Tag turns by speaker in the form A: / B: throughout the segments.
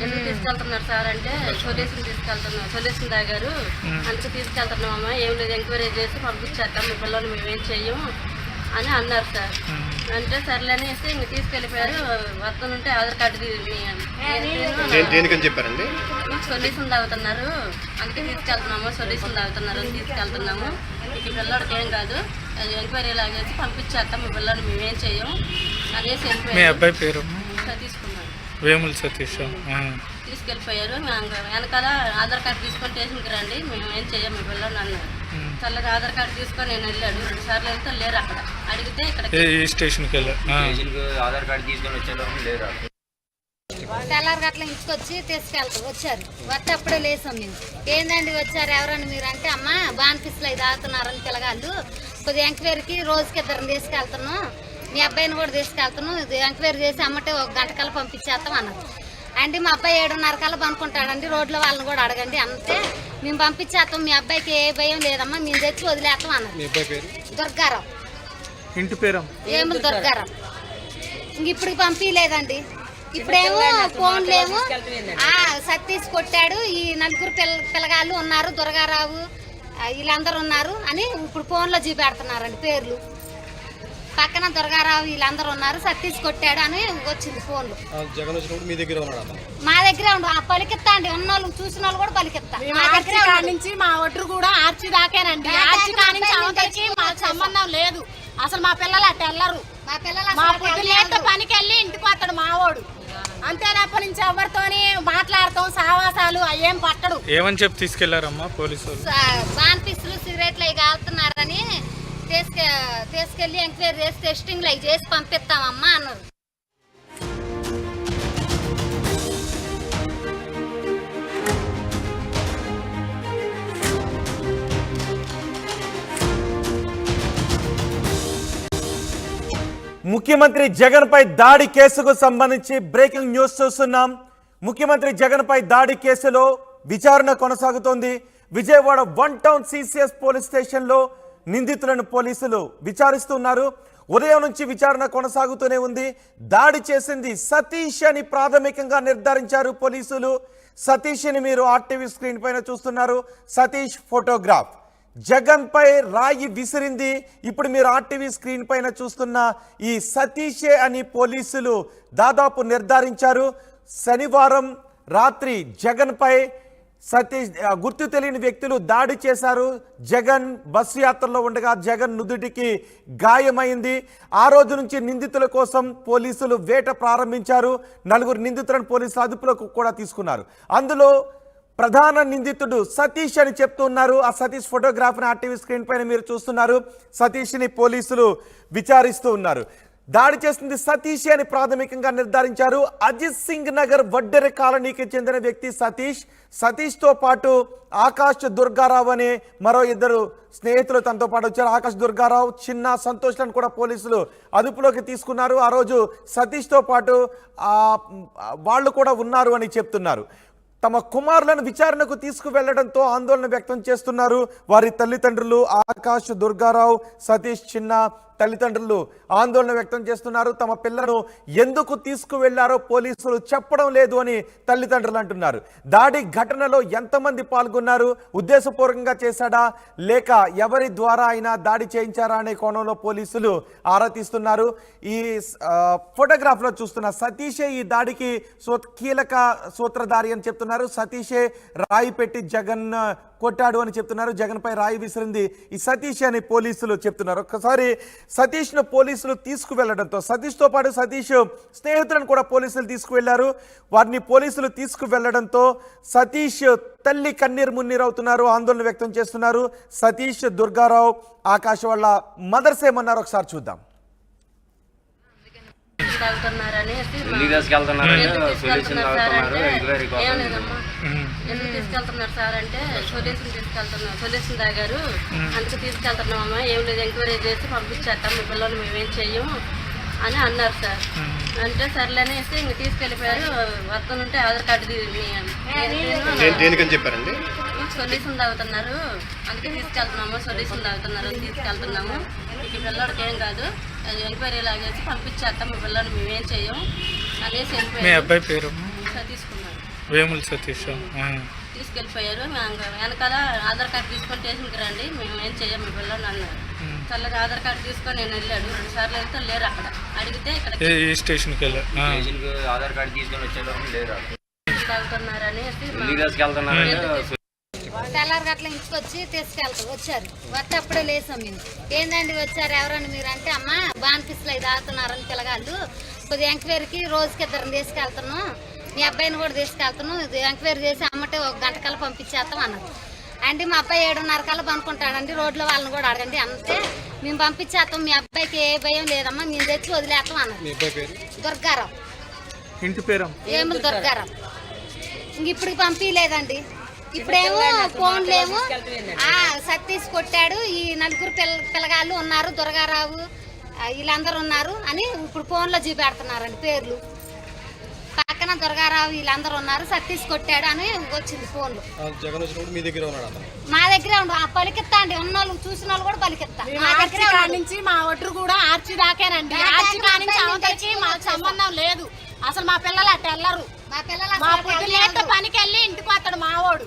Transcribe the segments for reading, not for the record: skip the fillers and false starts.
A: ఎందుకు తీసుకెళ్తున్నారు సార్ అంటే సొల్యూషన్ తాగారు అందుకు తీసుకెళ్తున్నామమ్మా, ఏం లేదు ఎంక్వైరీ చేసి పంపించేస్తాం, మీ పిల్లలు మేమేం చెయ్యము అని అన్నారు సార్. అంటే సర్లే అనేసి ఇంక తీసుకెళ్ళిపోయారు. వస్తుంటే ఆధార్ కార్డు
B: చెప్పారండి,
A: సొల్యూషన్ తాగుతున్నారు అందుకే తీసుకెళ్తున్నాము, సొల్యూషన్ తాగుతున్నారు అని తీసుకెళ్తున్నాము. ఈ పిల్లడికి ఏం కాదు, ఎంక్వైరీ లాగేసి పంపించేస్తాం, మీ పిల్లలు మేమేం చెయ్యం అనేసి
C: వెళ్ళిపోయారు.
A: తీసుకున్నాను
C: వేముల సతీష్
A: తీసుకెళ్ళిపోయారు. వెనకాల ఆధార్ కార్డు తీసుకొని స్టేషన్కి రండి, మేము ఏం చెయ్యం మీ పిల్లలు అన్నారు. చల్లగా ఆధార్ కార్డు తీసుకొని నేను వెళ్ళాడు, 2 సార్లు వెళ్తే లేరు. అక్కడ అడిగితే ఇక్కడ
C: స్టేషన్కి వెళ్ళారు,
A: ఆధార్ కార్డు తీసుకొని వచ్చేలో లేరు.
D: తెల్లారి గట్ల ఇంటికొచ్చి వచ్చారు. వస్తే అప్పుడే లేసాం మేము. ఏందండి వచ్చారు ఎవరని మీరు అంటే, అమ్మ బాన్ఫీస్లో ఇది ఆగుతున్నారని పిల్లగాళ్ళు కొద్దిగా ఎంక్వైరీకి రోజుకి 2 తీసుకెళ్తున్నాం, మీ అబ్బాయిని కూడా తీసుకెళ్తున్నాం, ఎంక్వైరీ చేసి అమ్మటే 1 గంట కల్లా పంపించేస్తాం అన్నారు. అంటే మా అబ్బాయి 7:30 కల్లా పనుకుంటాడండి, రోడ్లో వాళ్ళని కూడా అడగండి అంతే, మేము పంపించేస్తాం, మీ అబ్బాయికి ఏ భయం లేదమ్మా, మేము తెచ్చి వదిలేస్తాం అన్నారు. దుర్గారావు
C: ఇంటి పేరు
D: ఏములు దుర్గారావు. ఇంక ఇప్పటికి పంపించలేదండి. ఇప్పుడేమో ఫోన్లేమో సతీష్ కొట్టాడు, ఈ 4 పిల్లగాళ్ళు ఉన్నారు, దుర్గారావు వీళ్ళందరూ ఉన్నారు అని ఇప్పుడు ఫోన్లో చూపెడుతున్నారండి పేర్లు. పక్కన దుర్గారావు వీళ్ళందరూ ఉన్నారు, సతీష్ కొట్టాడు అని వచ్చింది ఫోన్లో. మా దగ్గరే ఉండు పలికిస్తా అండి, ఉన్న వాళ్ళు చూసిన వాళ్ళు కూడా పలికిస్తా.
E: నుంచి మా ఒడ్డు కూడా ఆర్చి దాకేనండి, ఆర్చి కానించి అవతలికి మాకు సంబంధం లేదు. అసలు మా పిల్లలు అట్ట వెళ్ళరు, మా పొద్దులేస్తే పనికి వెళ్ళి ఇంటికి వస్తాడు మావోడు. అంతేనప్పటి నుంచి ఎవరితోని మాట్లాడతాం, సావాసాలు అయ్యేం పట్టడు.
C: ఏమని చెప్పి తీసుకెళ్లారమ్మా పోలీసులు?
D: బాన్పీసులు సిగరెట్లు అవి కాలుతున్నారని తీసుకెళ్లి ఎంక్వైరీ చేసి టెస్టింగ్లు అవి చేసి పంపిస్తామమ్మా అన్నారు.
F: ముఖ్యమంత్రి జగన్ పై దాడి కేసుకు సంబంధించి బ్రేకింగ్ న్యూస్ చూస్తున్నాం. ముఖ్యమంత్రి జగన్ పై దాడి కేసులో విచారణ కొనసాగుతోంది. విజయవాడ 1 టౌన్ CCS పోలీస్ స్టేషన్లో నిందితులను పోలీసులు విచారిస్తున్నారు. ఉదయం నుంచి విచారణ కొనసాగుతూనే ఉంది. దాడి చేసింది సతీష్ అని ప్రాథమికంగా నిర్ధారించారు పోలీసులు. సతీష్ని మీరు RTV స్క్రీన్ పైన చూస్తున్నారు. సతీష్ ఫోటోగ్రాఫ్ జగన్ పై రాయి విసిరింది ఇప్పుడు మీరు RTV స్క్రీన్ పైన చూస్తున్న ఈ సతీషే అని పోలీసులు దాదాపు నిర్ధారించారు. శనివారం రాత్రి జగన్ పై సతీష్ గుర్తు తెలియని వ్యక్తులు దాడి చేశారు. జగన్ బస్సు యాత్రలో ఉండగా జగన్ నుదుటికి గాయమైంది. ఆ రోజు నుంచి నిందితుల కోసం పోలీసులు వేట ప్రారంభించారు. 4 నిందితులను పోలీసులు అదుపులోకి కూడా తీసుకున్నారు. అందులో ప్రధాన నిందితుడు సతీష్ అని చెప్తున్నారు. ఆ సతీష్ ఫోటోగ్రాఫ్ని RTV స్క్రీన్ పైన మీరు చూస్తున్నారు. సతీష్ని పోలీసులు విచారిస్తూ ఉన్నారు. దాడి చేసింది సతీష్ అని ప్రాథమికంగా నిర్ధారించారు. అజిత్ సింగ్ నగర్ వడ్డెర కాలనీకి చెందిన వ్యక్తి సతీష్. సతీష్తో పాటు ఆకాష్ దుర్గారావు అనే మరో 2 స్నేహితులు తనతో పాటు వచ్చారు. ఆకాష్ దుర్గారావు, చిన్న సంతోష్లను కూడా పోలీసులు అదుపులోకి తీసుకున్నారు. ఆ రోజు సతీష్తో పాటు వాళ్ళు కూడా ఉన్నారు అని చెప్తున్నారు. తమ కుమారులను విచారణకు తీసుకువెళ్లడంతో ఆందోళన వ్యక్తం చేస్తున్నారు వారి తల్లిదండ్రులు. ఆకాష్ దుర్గారావు, సతీష్ చిన్న తల్లిదండ్రులు ఆందోళన వ్యక్తం చేస్తున్నారు. తమ పిల్లలను ఎందుకు తీసుకువెళ్లారో పోలీసులు చెప్పడం లేదు అని తల్లిదండ్రులు అంటున్నారు. దాడి ఘటనలో ఎంతమంది పాల్గొన్నారు, ఉద్దేశపూర్వకంగా చేశాడా లేక ఎవరి ద్వారా అయినా దాడి చేయించారా అనే కోణంలో పోలీసులు ఆరా తీస్తున్నారు. ఈ ఫోటోగ్రాఫ్లో చూస్తున్న సతీషే ఈ దాడికి కీలక సూత్రధారి అని చెప్తున్నారు. సతీషే రాయి పెట్టి జగన్ కొట్టాడు అని చెప్తున్నారు. జగన్ పై రాయి విసిరింది ఈ సతీష్ అని పోలీసులు చెప్తున్నారు. ఒక్కసారి సతీష్ను పోలీసులు తీసుకువెళ్లడంతో సతీష్తో పాటు సతీష్ స్నేహితులను కూడా పోలీసులు తీసుకువెళ్లారు. వారిని పోలీసులు తీసుకువెళ్లడంతో సతీష్ తల్లి కన్నీరు మున్నీరవుతున్నారు, ఆందోళన వ్యక్తం చేస్తున్నారు. సతీష్, దుర్గారావు, ఆకాష్ వాళ్ళ మదర్స్ ఏమన్నారు ఒకసారి చూద్దాం.
A: ఎందుకు తీసుకెళ్తున్నారు సార్ అంటే సొల్యూషన్ తాగారు అందుకు తీసుకెళ్తున్నామమ్మా, ఏం లేదు ఎంక్వైరీ చేసి పంపించేస్తాం, మీ పిల్లలు మేమేం చెయ్యము అని అన్నారు సార్. అంటే సర్లే అనేసి ఇంక తీసుకెళ్ళిపోయారు. వస్తుంటే ఆధార్ కార్డు
B: చెప్పారండి,
A: సొల్యూషన్ తాగుతున్నారు, అందుకే తీసుకెళ్తున్నాము. సొల్యూషన్ తాగుతున్నారు తీసుకెళ్తున్నాము. మీకు పిల్లడికి ఏం కాదు, ఎంక్వైరీ లాగేసి పంపించేస్తాం. మీ పిల్లలు మేమేం చెయ్యం అనేసి
C: మీ
A: వెళ్ళిపోయారు.
C: అబ్బాయి పేరు
A: తీసుకున్నారు,
C: వేముల సతీష్.
A: తీసుకెళ్ళిపోయారు. వెనకాల ఆధార్ కార్డు తీసుకొని స్టేషన్కి రండి, మేము ఏం చెయ్యం మీ పిల్లలు అన్నారు. చల్లగా ఆధార్ కార్డు తీసుకొని నేను వెళ్ళాడు. 2 సార్లు వెళ్తే లేరు. అక్కడ అడిగితే ఇక్కడ
C: ఏ స్టేషన్కి వెళ్ళారు?
B: ఆధార్ కార్డు తీసుకొని వచ్చేలోపు లేరు.
A: తాగుతున్నారని
D: తెల్లారి గట్ల ఇంటికొచ్చి తీసుకెళ్తారు. వచ్చారు, వస్తే అప్పుడే లేసాం మేము. ఏందండి వచ్చారు ఎవరని మీరు అంటే, అమ్మ బాన్ఫీస్లో ఇది ఆడుతున్నారని పిల్లగాళ్ళు కొద్దిగా ఎంక్వైరీకి రోజుకి 2 తీసుకెళ్తాను, మీ అబ్బాయిని కూడా తీసుకెళ్తాను, ఎంక్వైరీ చేసి అమ్మటే 1 గంట కల్లా పంపించేస్తాం అన్నారు. అంటే మా అబ్బాయి 7:30 కల్లా పనుకుంటాడండి, రోడ్లో వాళ్ళని కూడా అడగండి అంతే, మేము పంపించేస్తాం, మీ అబ్బాయికి ఏ భయం లేదమ్మా, మేము తెచ్చి వదిలేస్తాం అన్నారు. దుర్గారావు.
C: ఇంటి పేరు
D: ఏములు దుర్గారావు. ఇంక ఇప్పుడు పంపించలేదండి. ఇప్పుడేమో ఫోన్లేమో సతీష్ కొట్టాడు, ఈ 4 పిల్లగాళ్ళు ఉన్నారు, దుర్గారావు వీళ్ళందరూ ఉన్నారు అని ఇప్పుడు ఫోన్లో చూపెడుతున్నారండి పేర్లు. పక్కన దుర్గారావు వీళ్ళందరూ ఉన్నారు, సతీష్ కొట్టాడు అని వచ్చింది ఫోన్లో. మా దగ్గరే ఉండు పలికిస్తా అండి, ఉన్న వాళ్ళు చూసిన వాళ్ళు కూడా పలికిస్తా.
E: నుంచి మా ఒడ్డు కూడా ఆర్చి దాకేనండి. ఆర్చి కానించి అవతలికి మాకు సంబంధం లేదు. అసలు మా పిల్లలు అట్ట వెళ్ళరు. మా పొద్దున్నేస్తే పనికి వెళ్ళి ఇంటికి వస్తాడు మావోడు.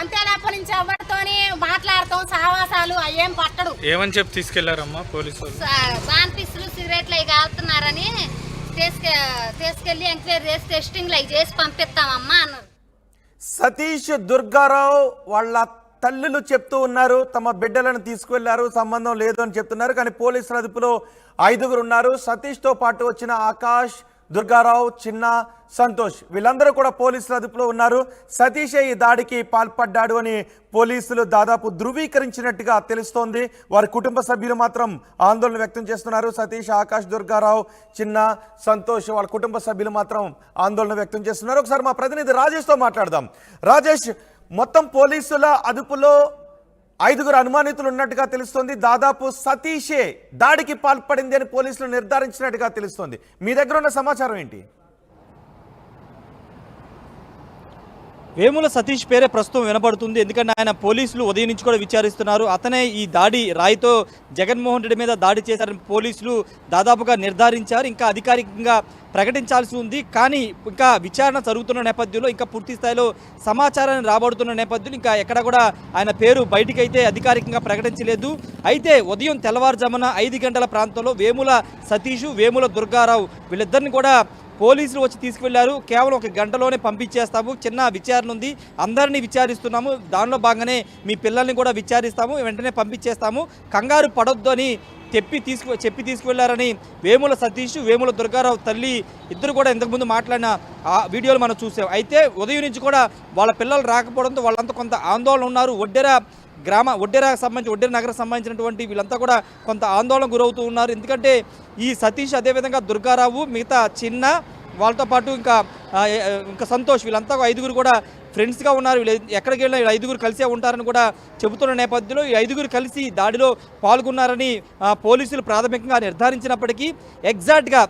E: అంతే తప్ప నుంచి ఎవరితోని మాట్లాడతాం, సావాసాలు అయ్యేం పట్టడు.
C: ఏమని చెప్పి తీసుకెళ్లారమ్మా పోలీసులు?
D: బాన్పిస్లు సిగరెట్లు అవి కాలుతున్నారని తీసుకెళ్లి ఎంక్వైరీ చేసి టెస్టింగ్లు అవి చేసి పంపిస్తామమ్మా అన్నారు.
F: సతీష్, దుర్గారావు వాళ్ళ తల్లులు చెప్తూ ఉన్నారు, తమ బిడ్డలను తీసుకువెళ్లారు, సంబంధం లేదు అని చెప్తున్నారు. కానీ పోలీసుల అదుపులో 5 ఉన్నారు. సతీష్తో పాటు వచ్చిన ఆకాష్, దుర్గారావు, చిన్న, సంతోష్ వీళ్ళందరూ కూడా పోలీసుల అదుపులో ఉన్నారు. సతీషే ఈ దాడికి పాల్పడ్డాడు అని పోలీసులు దాదాపు ధృవీకరించినట్టుగా తెలుస్తోంది. వారి కుటుంబ సభ్యులు మాత్రం ఆందోళన వ్యక్తం చేస్తున్నారు. సతీష్, ఆకాష్, దుర్గారావు, చిన్న, సంతోష్ వాళ్ళ కుటుంబ సభ్యులు మాత్రం ఆందోళన వ్యక్తం చేస్తున్నారు. ఒకసారి మా ప్రతినిధి రాజేష్తో మాట్లాడదాం. రాజేష్, మొత్తం పోలీసుల అదుపులో 5 అనుమానితులు ఉన్నట్టుగా తెలుస్తోంది. దాదాపు సతీషే దాడికి పాల్పడింది అని పోలీసులు నిర్ధారించినట్టుగా తెలుస్తోంది. మీ దగ్గర ఉన్న సమాచారం ఏంటి?
G: వేముల సతీష్ పేరే ప్రస్తుతం వినపడుతుంది. ఎందుకంటే ఆయన పోలీసులు ఉదయం నుంచి కూడా విచారిస్తున్నారు. అతనే ఈ దాడి రాయితో జగన్మోహన్ రెడ్డి మీద దాడి చేశారని పోలీసులు దాదాపుగా నిర్ధారించారు. ఇంకా అధికారికంగా ప్రకటించాల్సి ఉంది. కానీ ఇంకా విచారణ జరుగుతున్న నేపథ్యంలో, ఇంకా పూర్తి స్థాయిలో సమాచారాన్ని రాబడుతున్న నేపథ్యంలో ఇంకా ఎక్కడ కూడా ఆయన పేరు బయటికైతే అధికారికంగా ప్రకటించలేదు. అయితే ఉదయం తెల్లవారుజామున 5 గంటల ప్రాంతంలో వేముల సతీష్, వేముల దుర్గారావు వీళ్ళిద్దరిని కూడా పోలీసులు వచ్చి తీసుకువెళ్లారు. కేవలం 1 గంటలోనే పంపించేస్తాము, చిన్న విచారణ ఉంది, అందరినీ విచారిస్తున్నాము, దానిలో భాగంగానే మీ పిల్లల్ని కూడా విచారిస్తాము, వెంటనే పంపించేస్తాము, కంగారు పడొద్దు అని చెప్పి తీసుకువెళ్లారని వేముల సతీష్, వేముల దుర్గారావు తల్లి ఇద్దరు కూడా ఇంతకుముందు మాట్లాడిన ఆ వీడియోలు మనం చూసాం. అయితే ఉదయం నుంచి కూడా వాళ్ళ పిల్లలు రాకపోవడంతో వాళ్ళంతా కొంత ఆందోళన ఉన్నారు. ఒడ్డెర నగరం సంబంధించినటువంటి వీళ్ళంతా కూడా కొంత ఆందోళన గురవుతూ ఉన్నారు. ఎందుకంటే ఈ సతీష్, అదేవిధంగా దుర్గారావు, మిగతా చిన్న, వాళ్ళతో పాటు ఇంకా సంతోష్ వీళ్ళంతా 5 కూడా ఫ్రెండ్స్గా ఉన్నారు. వీళ్ళు ఎక్కడికి వెళ్ళినా 5 కలిసే ఉంటారని కూడా చెబుతున్న నేపథ్యంలో ఈ 5 కలిసి దాడిలో పాల్గొన్నారని పోలీసులు ప్రాథమికంగా నిర్ధారించినప్పటికీ ఎగ్జాక్ట్గా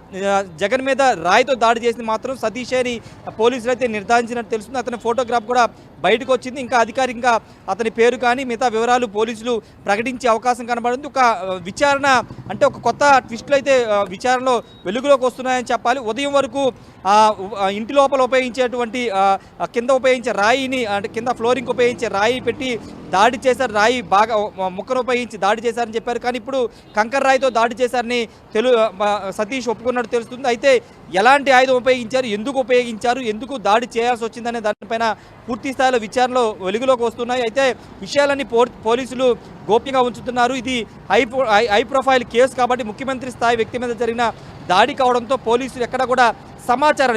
G: జగన్ మీద రాయితో దాడి చేసింది మాత్రం సతీష్ అని పోలీసులు అయితే నిర్ధారించినట్టు తెలుస్తుంది. అతని ఫోటోగ్రాఫ్ కూడా బయటకు వచ్చింది. ఇంకా అధికారికంగా అతని పేరు కానీ మిగతా వివరాలు పోలీసులు ప్రకటించే అవకాశం కనబడింది. ఒక విచారణ అంటే ఒక కొత్త ట్విస్టులు అయితే విచారణలో వెలుగులోకి వస్తున్నాయని చెప్పాలి. ఉదయం వరకు ఇంటి లోపల ఉపయోగించేటువంటి కింద ఉపయోగించే రాయిని, అంటే కింద ఫ్లోరింగ్ ఉపయోగించే రాయి పెట్టి దాడి చేశారు, రాయి బాగా ముక్కను ఉపయోగించి దాడి చేశారని చెప్పారు. కానీ ఇప్పుడు కంకర రాయితో దాడి చేశారని సతీష్ ఒప్పుకున్నట్టు తెలుస్తుంది. అయితే ఎలాంటి ఆయుధం ఉపయోగించారు, ఎందుకు దాడి చేయాల్సి వచ్చిందనే దానిపైన పూర్తి స్థాయిలో విచారణలో వెలుగులోకి వస్తున్నాయి. అయితే విషయాలన్నీ పోలీసులు గోప్యంగా ఉంచుతున్నారు. ఇది హై ప్రొఫైల్ కేసు కాబట్టి ముఖ్యమంత్రి స్థాయి వ్యక్తి మీద జరిగిన దాడి కావడంతో పోలీసులు ఎక్కడ కూడా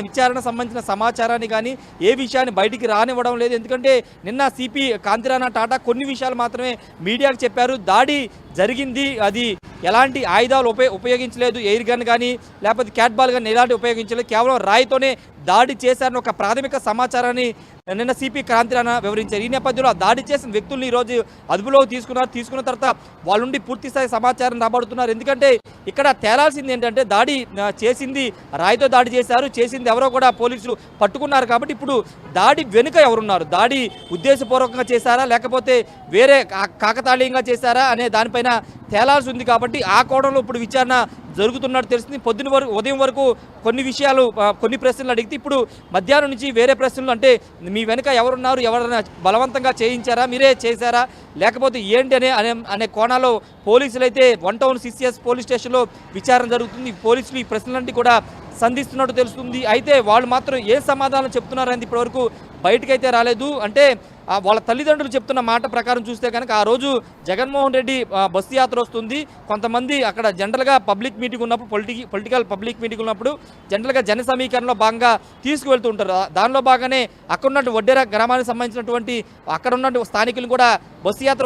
G: విచారణ సంబంధించిన సమాచారాన్ని కానీ ఏ విషయాన్ని బయటికి రానివ్వడం లేదు. ఎందుకంటే నిన్న సిపి కాంతిరాణా టాటా కొన్ని విషయాలు మాత్రమే మీడియాకు చెప్పారు. దాడి జరిగింది, అది ఎలాంటి ఆయుధాలు ఉపయోగించలేదు, ఎయిర్ గన్ కానీ లేకపోతే క్యాట్ బాల్ కానీ ఎలాంటి ఉపయోగించలేదు, కేవలం రాయితోనే దాడి చేశారని ఒక ప్రాథమిక సమాచారాన్ని నిన్న సిపి క్రాంతి రాణా వివరించారు. ఈ నేపథ్యంలో ఆ దాడి చేసిన వ్యక్తుల్ని ఈరోజు అదుపులోకి తీసుకున్న తర్వాత వాళ్ళ నుండి పూర్తి స్థాయి సమాచారం రాబడుతున్నారు. ఎందుకంటే ఇక్కడ తేలాల్సింది ఏంటంటే దాడి చేసింది రాయితో దాడి చేసింది ఎవరో కూడా పోలీసులు పట్టుకున్నారు. కాబట్టి ఇప్పుడు దాడి వెనుక ఎవరున్నారు, దాడి ఉద్దేశపూర్వకంగా చేశారా లేకపోతే వేరే కాకతాళీయంగా చేశారా అనే దానిపైన తేలాల్సి ఉంది. కాబట్టి ఆ కోణంలో ఇప్పుడు విచారణ జరుగుతున్నట్టు తెలుస్తుంది. ఉదయం వరకు కొన్ని విషయాలు కొన్ని ప్రశ్నలు అడిగితే ఇప్పుడు మధ్యాహ్నం నుంచి వేరే ప్రశ్నలు, అంటే మీ వెనుక ఎవరున్నారు, ఎవరైనా బలవంతంగా చేయించారా, మీరే చేశారా లేకపోతే ఏంటి అనే కోణాల్లో పోలీసులు అయితే 1 టౌన్ సిసిఎస్ పోలీస్ స్టేషన్లో విచారణ జరుగుతుంది. పోలీసులు ఈ ప్రశ్నలన్నీ కూడా సంధిస్తున్నట్టు తెలుస్తుంది. అయితే వాళ్ళు మాత్రం ఏ సమాధానం చెప్తున్నారనేది ఇప్పటివరకు బయటకైతే రాలేదు. అంటే వాళ్ళ తల్లిదండ్రులు చెప్తున్న మాట ప్రకారం చూస్తే కనుక ఆ రోజు జగన్మోహన్ రెడ్డి బస్సు యాత్ర వస్తుంది, కొంతమంది అక్కడ జనరల్గా పబ్లిక్ మీటింగ్ ఉన్నప్పుడు పొలిటికల్ పబ్లిక్ మీటింగ్ ఉన్నప్పుడు జనరల్గా జన సమీకరణలో భాగంగా తీసుకువెళ్తూ ఉంటారు. దానిలో భాగంగానే అక్కడ ఉన్నటువంటి వడ్డేర గ్రామానికి సంబంధించినటువంటి అక్కడ ఉన్న స్థానికులు కూడా బస్సు యాత్ర